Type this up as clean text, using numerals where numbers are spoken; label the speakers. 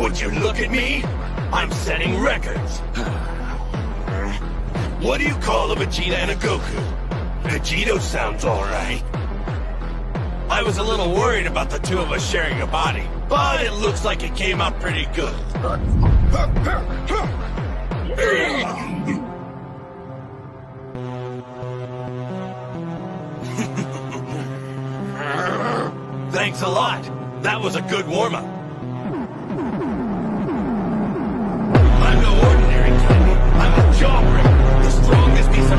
Speaker 1: Would you look at me? I'm setting records. What do you call a Vegeta and a Goku? Vegito sounds alright. I was a little worried about the two of us sharing a body, but it looks like it came out pretty good. Thanks a lot. That was a good warm-up. I'm no ordinary kid. I'm a jawbreaker, the strongest piece of